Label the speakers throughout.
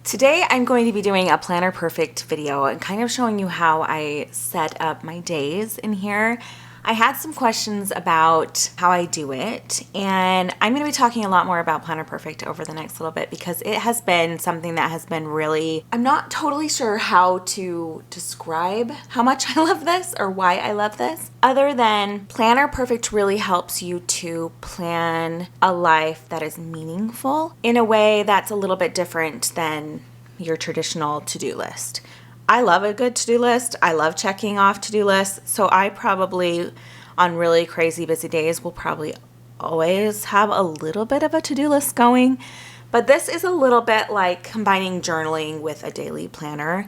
Speaker 1: Today I'm going to be doing a Planner Perfect video and kind of showing you how I set up my days in here. I had some questions about how I do it, and I'm going to be talking a lot more about Planner Perfect over the next little bit because it has been something that has been really, I'm not totally sure how to describe how much I love this or why I love this, other than Planner Perfect really helps you to plan a life that is meaningful in a way that's a little bit different than your traditional to-do list. I love a good to-do list. I love checking off to-do lists. So I probably, on really crazy busy days, will probably always have a little bit of a to-do list going. But this is a little bit like combining journaling with a daily planner.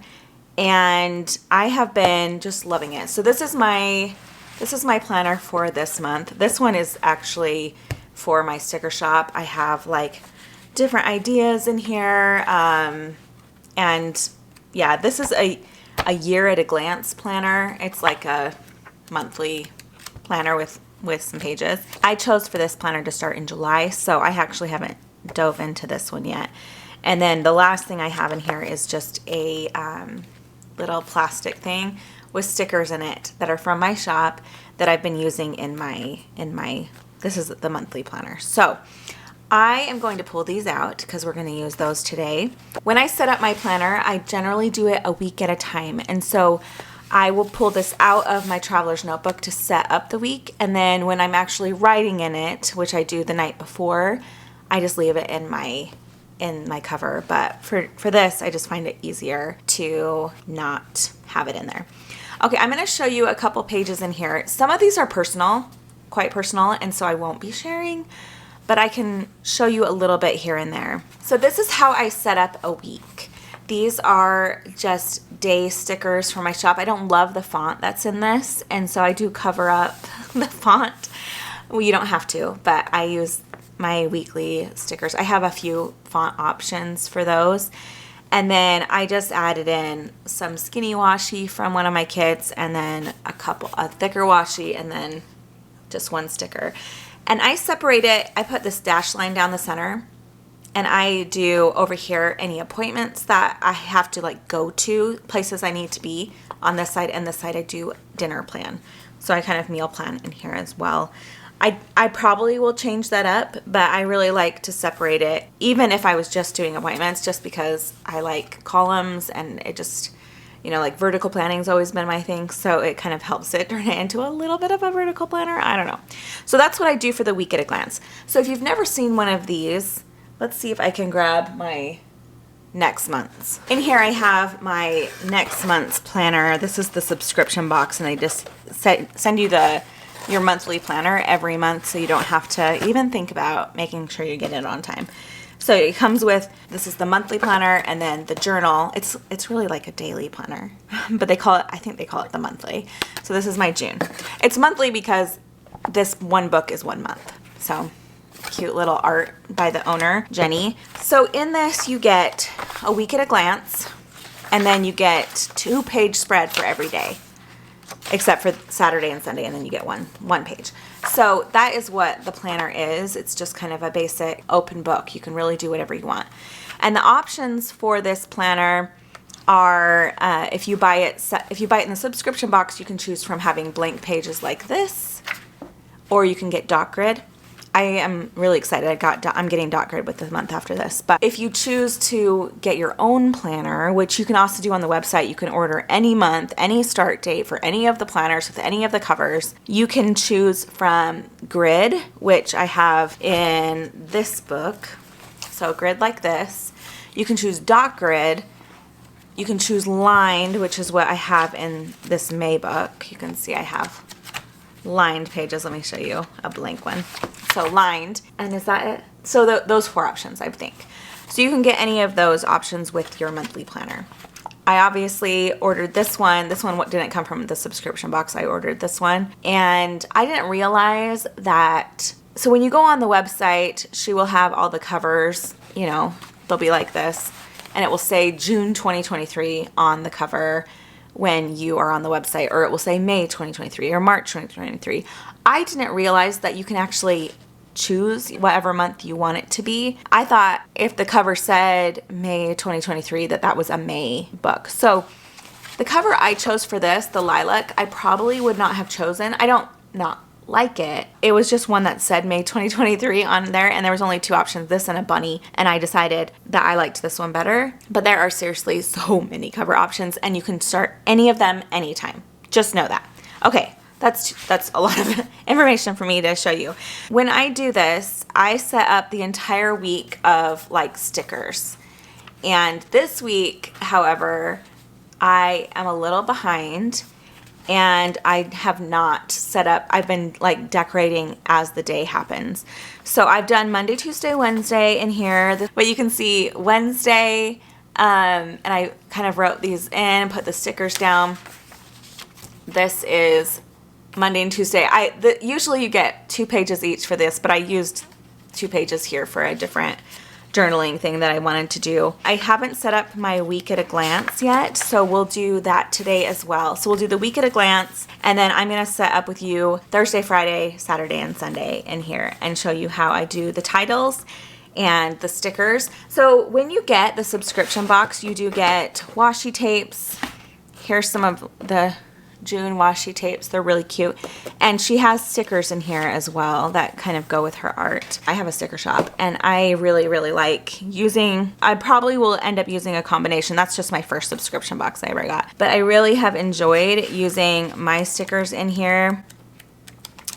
Speaker 1: And I have been just loving it. So this is my planner for this month. This one is actually for my sticker shop. I have like different ideas in here. And yeah, this is a year at a glance planner. It's like a monthly planner with some pages. I chose for this planner to start in July, so I actually haven't dove into this one yet. And then the last thing I have in here is just a little plastic thing with stickers in it that are from my shop that I've been using in my this is the monthly planner. So I am going to pull these out because we're going to use those today. When I set up my planner, I generally do it a week at a time. And so I will pull this out of my traveler's notebook to set up the week. And then when I'm actually writing in it, which I do the night before, I just leave it in my cover. But for this, I just find it easier to not have it in there. Okay, I'm going to show you a couple pages in here. Some of these are personal, quite personal, and so I won't be sharing, but I can show you a little bit here and there. So this is how I set up a week. These are just day stickers for my shop. I don't love the font that's in this, and so I do cover up the font. Well, you don't have to, but I use my weekly stickers. I have a few font options for those. And then I just added in some skinny washi from one of my kits, and then a thicker washi, and then just one sticker. And I separate it, I put this dash line down the center, and I do over here any appointments that I have to like go to, places I need to be on this side, and this side I do dinner plan. So I kind of meal plan in here as well. I probably will change that up, but I really like to separate it, even if I was just doing appointments, just because I like columns, and it just, you know, like vertical planning's always been my thing, so it kind of helps it turn it into a little bit of a vertical planner. I don't know. So that's what I do for the week at a glance. So if you've never seen one of these, let's see if I can grab my next month's. In here I have my next month's planner. This is the subscription box, and they just send you your monthly planner every month, so you don't have to even think about making sure you get it on time. So it comes with, this is the monthly planner, and then the journal. It's really like a daily planner, but I think they call it the monthly. So this is my June. It's monthly because this one book is 1 month. So cute little art by the owner, Jenny. So in this you get a week at a glance, and then you get 2-page spread for every day, except for Saturday and Sunday, and then you get one page. So that is what the planner is. It's just kind of a basic open book. You can really do whatever you want. And the options for this planner are, if you buy it in the subscription box, you can choose from having blank pages like this, or you can get dot grid. I am really excited. I'm getting dot grid with the month after this. But if you choose to get your own planner, which you can also do on the website, you can order any month, any start date for any of the planners with any of the covers. You can choose from grid, which I have in this book. So grid like this. You can choose dot grid. You can choose lined, which is what I have in this May book. You can see I have lined pages. Let me show you a blank one. So lined, and is that it? So those 4 options, I think. So you can get any of those options with your monthly planner. I obviously ordered this one. This one didn't come from the subscription box. I ordered this one, and I didn't realize that. So when you go on the website, she will have all the covers, you know, they'll be like this, and it will say June 2023 on the cover when you are on the website, or it will say May 2023 or March 2023. I didn't realize that you can actually choose whatever month you want it to be. I thought if the cover said May 2023 that that was a May book. So the cover I chose for this, the lilac, I probably would not have chosen. I don't not like it. It was just one that said May 2023 on there, and there was only two options, this and a bunny, and I decided that I liked this one better. But there are seriously so many cover options, and you can start any of them anytime. Just know that. Okay, that's a lot of information for me to show you. When I do this, I set up the entire week of like stickers. And this week, however, I am a little behind and I have not set up, I've been like decorating as the day happens. So I've done Monday, Tuesday, Wednesday in here, but you can see Wednesday, and I kind of wrote these in, put the stickers down. This is Monday and Tuesday. Usually you get 2 pages each for this, but I used 2 pages here for a different journaling thing that I wanted to do. I haven't set up my week at a glance yet, so we'll do that today as well. So we'll do the week at a glance, and then I'm going to set up with you Thursday, Friday, Saturday, and Sunday in here and show you how I do the titles and the stickers. So when you get the subscription box, you do get washi tapes. Here's some of the June washi tapes. They're really cute. And she has stickers in here as well that kind of go with her art. I have a sticker shop and I really, really like using, I probably will end up using a combination. That's just my first subscription box I ever got. But I really have enjoyed using my stickers in here.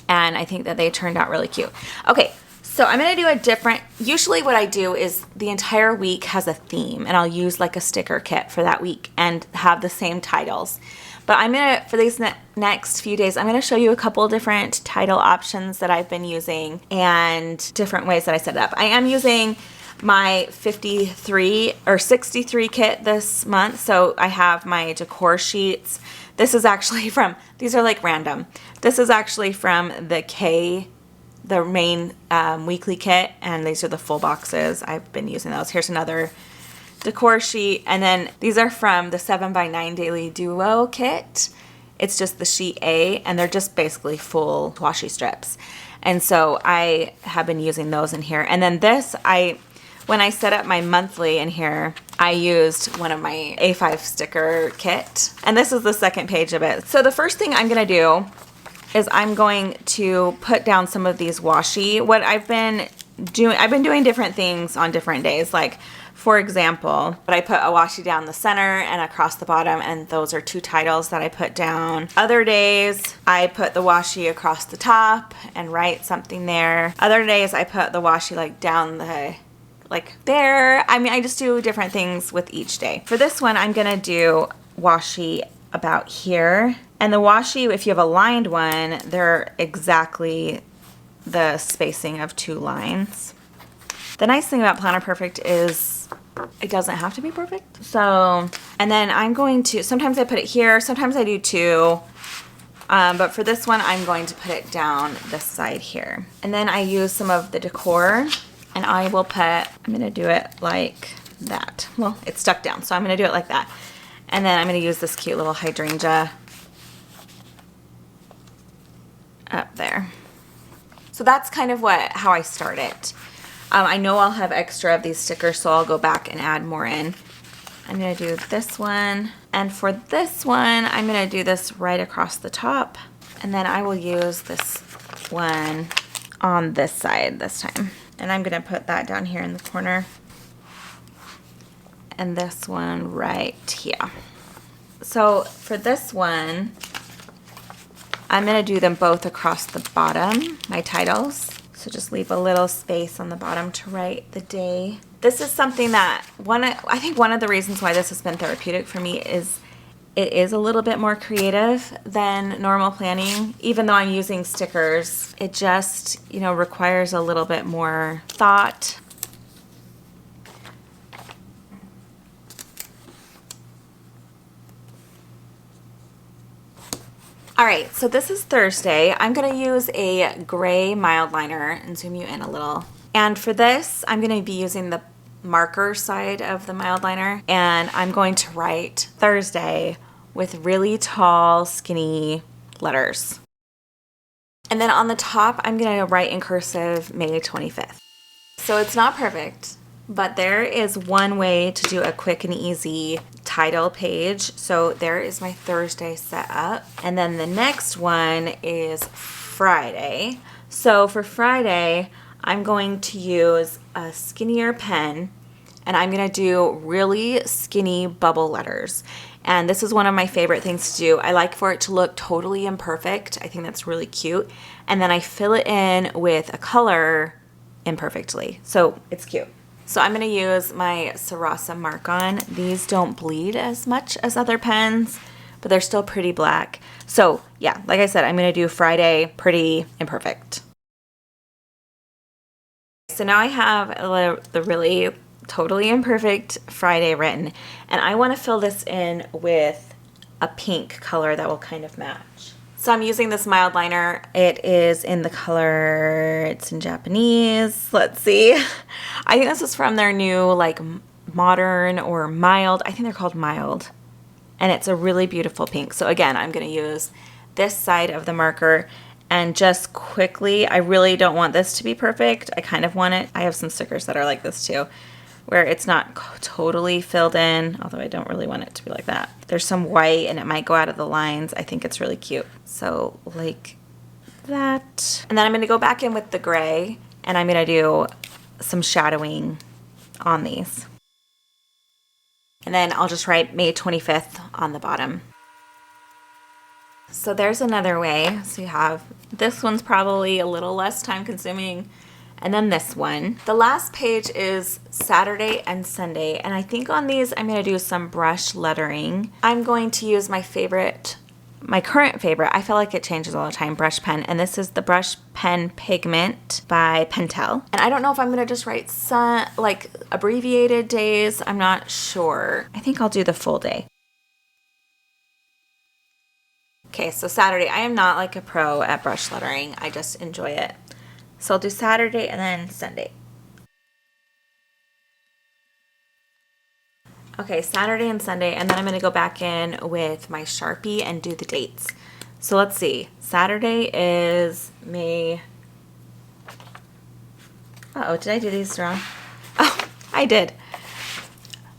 Speaker 1: And I think that they turned out really cute. Okay. So I'm going to do a different, usually what I do is the entire week has a theme and I'll use like a sticker kit for that week and have the same titles. But I'm going to, for these next few days, I'm going to show you a couple different title options that I've been using and different ways that I set it up. I am using my 53 or 63 kit this month. So I have my decor sheets. This is actually from, these are like random. This is actually from the main weekly kit, and these are the full boxes. I've been using those. Here's another decor sheet, and then these are from the 7x9 Daily Duo kit. It's just the sheet A, and they're just basically full washi strips. And so I have been using those in here. And then this, when I set up my monthly in here, I used one of my A5 sticker kit, and this is the second page of it. So the first thing I'm gonna do is I'm going to put down some of these washi. What I've been doing different things on different days. Like, for example, I put a washi down the center and across the bottom, and those are 2 titles that I put down. Other days, I put the washi across the top and write something there. Other days, I put the washi like down the, like there. I mean, I just do different things with each day. For this one, I'm gonna do washi about here. And the washi, if you have a lined one, they're exactly the spacing of 2 lines. The nice thing about Planner Perfect is it doesn't have to be perfect. So, and then I'm going to, sometimes I put it here, sometimes I do 2. But for this one, I'm going to put it down this side here. And then I use some of the decor, and I will put, I'm gonna do it like that. Well, it's stuck down, so I'm gonna do it like that. And then I'm gonna use this cute little hydrangea up there. So that's kind of how I start it. I know I'll have extra of these stickers, so I'll go back and add more in. I'm gonna do this one, and for this one, I'm gonna do this right across the top, and then I will use this one on this side this time. And I'm gonna put that down here in the corner, and this one right here. So for this one, I'm gonna do them both across the bottom, my titles. So just leave a little space on the bottom to write the day. This is something that, I think one of the reasons why this has been therapeutic for me is it is a little bit more creative than normal planning. Even though I'm using stickers, it just, requires a little bit more thought. All right, so this is Thursday. I'm gonna use a gray mild liner and zoom you in a little. And for this, I'm gonna be using the marker side of the mild liner, and I'm going to write Thursday with really tall, skinny letters. And then on the top, I'm gonna write in cursive May 25th. So it's not perfect, but there is one way to do a quick and easy title page. So there is my Thursday set up. And then the next one is Friday. So for Friday, I'm going to use a skinnier pen, and I'm gonna do really skinny bubble letters. And this is one of my favorite things to do. I like for it to look totally imperfect. I think that's really cute. And then I fill it in with a color imperfectly. So it's cute. So I'm gonna use my Sarasa Mark-On. These don't bleed as much as other pens, but they're still pretty black. So yeah, like I said, I'm gonna do Friday pretty imperfect. So now I have the really totally imperfect Friday written, and I want to fill this in with a pink color that will kind of match. So I'm using this mild liner. It is in the color, it's in Japanese. Let's see. I think this is from their new like modern or mild. I think they're called mild. And it's a really beautiful pink. So again, I'm going to use this side of the marker and just quickly, I really don't want this to be perfect. I kind of want it. I have some stickers that are like this too, where it's not totally filled in, although I don't really want it to be like that. There's some white and it might go out of the lines. I think it's really cute. So like that. And then I'm gonna go back in with the gray and I'm gonna do some shadowing on these. And then I'll just write May 25th on the bottom. So there's another way. So you have, this one's probably a little less time consuming, and then this one. The last page is Saturday and Sunday, and I think on these I'm gonna do some brush lettering. I'm going to use my favorite, my current favorite, I feel like it changes all the time, brush pen, and this is the Brush Pen Pigment by Pentel. And I don't know if I'm gonna just write some, like abbreviated days, I'm not sure. I think I'll do the full day. Okay, so Saturday, I am not like a pro at brush lettering. I just enjoy it. So I'll do Saturday and then Sunday. Okay, Saturday and Sunday, and then I'm gonna go back in with my Sharpie and do the dates. So let's see, Saturday is May, uh-oh, did I do these wrong? Oh, I did.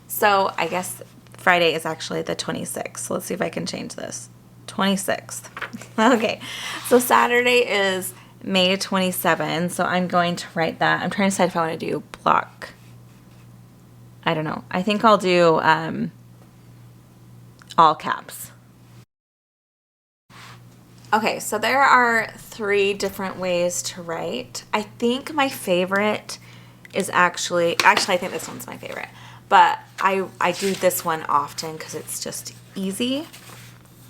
Speaker 1: So I guess Friday is actually the 26th. So let's see if I can change this. 26th. Okay, so Saturday is May 27, so I'm going to write that. I'm trying to decide if I want to do block. I don't know. I think I'll do all caps. Okay, so there are 3 different ways to write. I think my favorite is actually I think this one's my favorite, but I do this one often because it's just easy.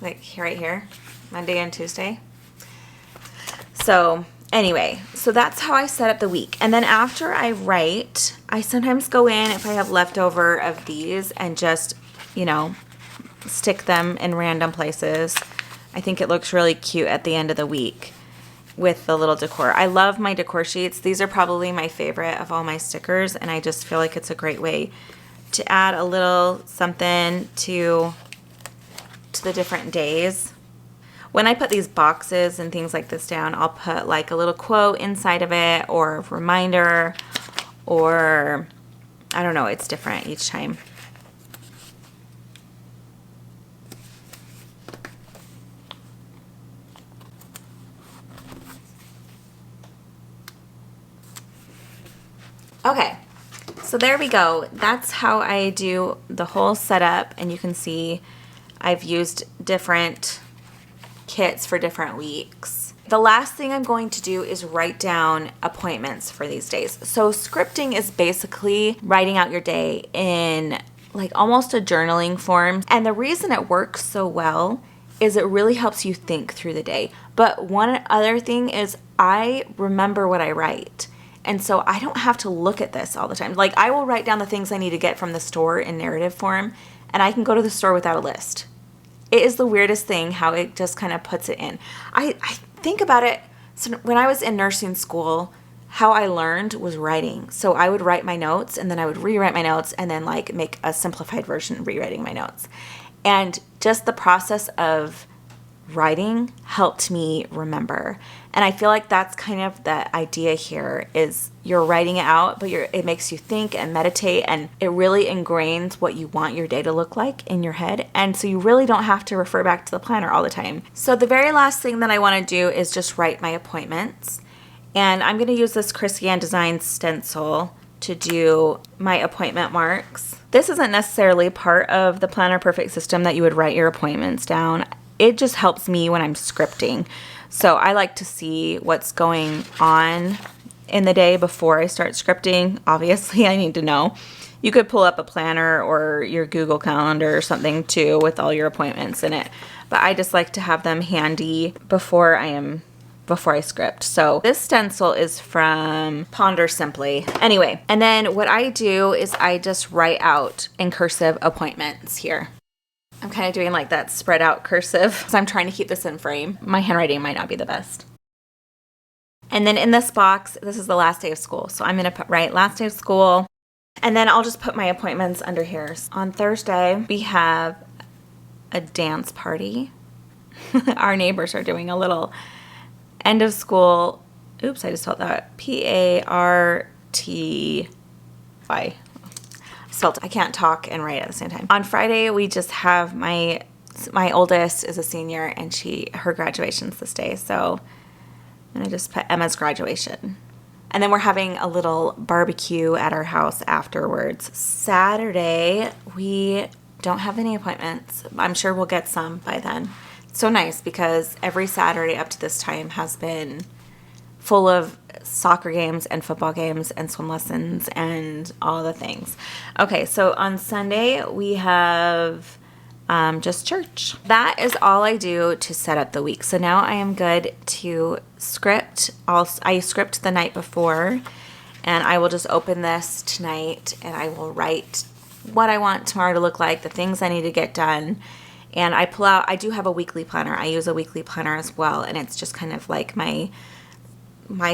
Speaker 1: Like right here, Monday and Tuesday. So anyway, so that's how I set up the week. And then after I write, I sometimes go in if I have leftover of these and just, you know, stick them in random places. I think it looks really cute at the end of the week with the little decor. I love my decor sheets. These are probably my favorite of all my stickers, and I just feel like it's a great way to add a little something to the different days. When I put these boxes and things like this down, I'll put like a little quote inside of it or a reminder, or I don't know, it's different each time. Okay, so there we go. That's how I do the whole setup, and you can see I've used different kits for different weeks. The last thing I'm going to do is write down appointments for these days. So scripting is basically writing out your day in like almost a journaling form. And the reason it works so well is it really helps you think through the day. But one other thing is I remember what I write. And so I don't have to look at this all the time. Like I will write down the things I need to get from the store in narrative form, and I can go to the store without a list. It is the weirdest thing how it just kind of puts it in. I think about it, so when I was in nursing school, how I learned was writing. So I would write my notes and then I would rewrite my notes and then like make a simplified version rewriting my notes. And just the process of writing helped me remember. And I feel like that's kind of the idea here is you're writing it out, but it makes you think and meditate, and it really ingrains what you want your day to look like in your head. And so you really don't have to refer back to the planner all the time. So the very last thing that I want to do is just write my appointments. And I'm going to use this Chrissy Ann Design stencil to do my appointment marks. This isn't necessarily part of the Planner Perfect system that you would write your appointments down. It just helps me when I'm scripting. So I like to see what's going on in the day before I start scripting. Obviously, I need to know. You could pull up a planner or your Google Calendar or something too with all your appointments in it. But I just like to have them handy before I script. So this stencil is from Ponder Simply. Anyway, and then what I do is I just write out in cursive appointments here. I'm kind of doing like that spread out cursive because I'm trying to keep this in frame. My handwriting might not be the best. And then in this box, this is the last day of school. So I'm going to write last day of school, and then I'll just put my appointments under here. On Thursday, we have a dance party. Our neighbors are doing a little end of school, oops, I just spelled that, Party. I can't talk and write at the same time. On Friday, we just have my oldest is a senior, and her graduation's this day. So I'm going to just put Emma's graduation. And then we're having a little barbecue at our house afterwards. Saturday, we don't have any appointments. I'm sure we'll get some by then. It's so nice because every Saturday up to this time has been full of soccer games and football games and swim lessons and all the things. Okay, so on Sunday we have just church. That is all I do to set up the week. So now I am good to script. I script the night before, and I will just open this tonight and I will write what I want tomorrow to look like, the things I need to get done. And I do have a weekly planner. I use a weekly planner as well, and it's just kind of like my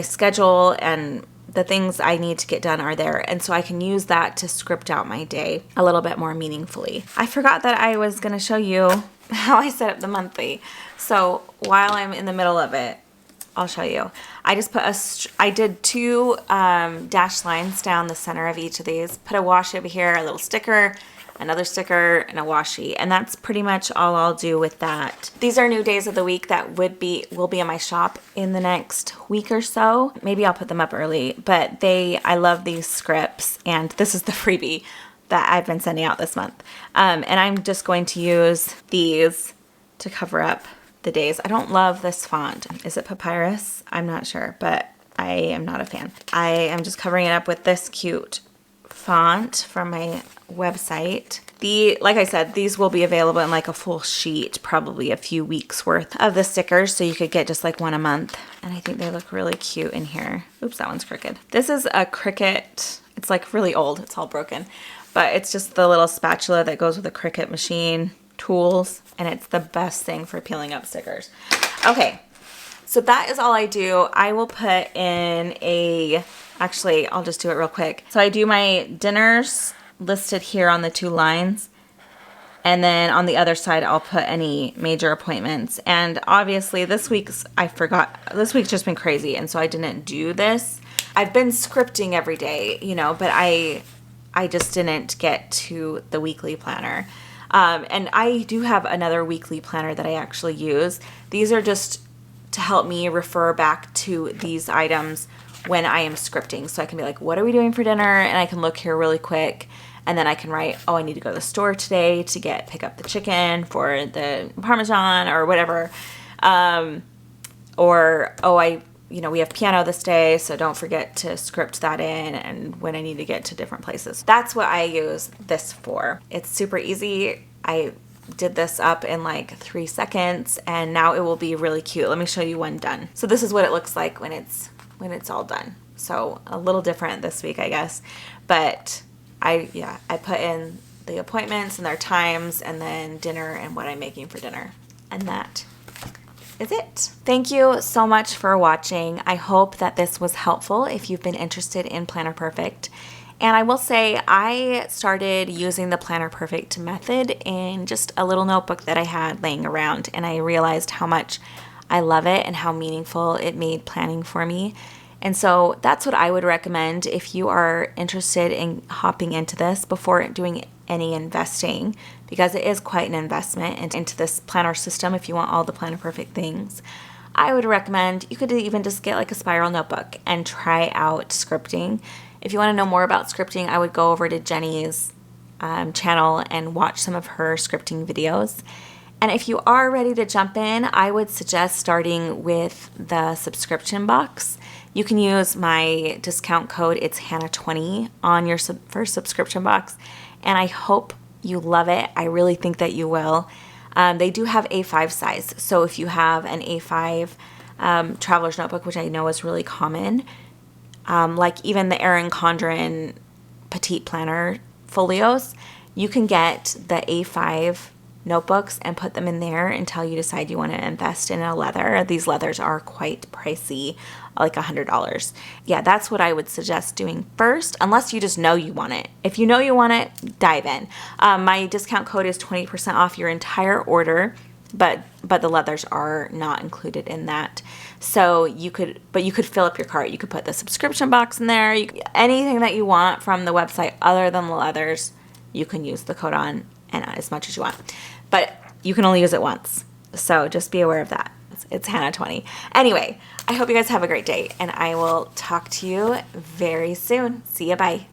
Speaker 1: schedule, and the things I need to get done are there. And so I can use that to script out my day a little bit more meaningfully. I forgot that I was going to show you how I set up the monthly. So while I'm in the middle of it, I'll show you. I just I did 2 dashed lines down the center of each of these, put a washi over here, a little sticker, another sticker, and a washi, and that's pretty much all I'll do with that. These are new days of the week that will be in my shop in the next week or so. Maybe I'll put them up early, but I love these scripts, and this is the freebie that I've been sending out this month. And I'm just going to use these to cover up the days. I don't love this font. Is it Papyrus? I'm not sure, but I am not a fan. I am just covering it up with this cute font from my website. Like I said, these will be available in like a full sheet, probably a few weeks worth of the stickers, so you could get just like one a month. And I think they look really cute in here. Oops, that one's crooked. This is a Cricut. It's like really old. It's all broken, but it's just the little spatula that goes with a Cricut machine tools, and it's the best thing for peeling up stickers. Okay, so that is all I do. I will put in actually, I'll just do it real quick. So I do my dinners listed here on the 2 lines, and then on the other side I'll put any major appointments. And obviously this week's just been crazy, and so I didn't do this. I've been scripting every day, but I just didn't get to the weekly planner. And I do have another weekly planner that I actually use. These are just to help me refer back to these items when I am scripting. So I can be like, what are we doing for dinner? And I can look here really quick. And then I can write, I need to go to the store today to pick up the chicken for the Parmesan or whatever. We have piano this day, so don't forget to script that in, and when I need to get to different places. That's what I use this for. It's super easy. I did this up in like 3 seconds, and now it will be really cute. Let me show you when done. So this is what it looks like when it's all done. So a little different this week, I guess. But I put in the appointments and their times, and then dinner and what I'm making for dinner. And that is it. Thank you so much for watching. I hope that this was helpful if you've been interested in Planner Perfect. And I will say I started using the Planner Perfect method in just a little notebook that I had laying around, and I realized how much I love it and how meaningful it made planning for me. And so that's what I would recommend if you are interested in hopping into this before doing any investing, because it is quite an investment into this planner system if you want all the Planner Perfect things. I would recommend you could even just get like a spiral notebook and try out scripting. If you want to know more about scripting, I would go over to Jenny's channel and watch some of her scripting videos. And if you are ready to jump in, I would suggest starting with the subscription box. You can use my discount code, it's Hannah20, on your first subscription box. And I hope you love it. I really think that you will. They do have A5 size. So if you have an A5 traveler's notebook, which I know is really common, like even the Erin Condren Petite Planner folios, you can get the A5 notebooks and put them in there until you decide you want to invest in a leather. These leathers are quite pricey, like $100. Yeah, that's what I would suggest doing first, unless you just know you want it. If you know you want it, dive in. My discount code is 20% off your entire order, but the leathers are not included in that. So you could fill up your cart. You could put the subscription box in there. Anything that you want from the website other than the leathers, you can use the code on and as much as you want. But you can only use it once. So just be aware of that. It's Hannah20. Anyway, I hope you guys have a great day, and I will talk to you very soon. See ya, bye.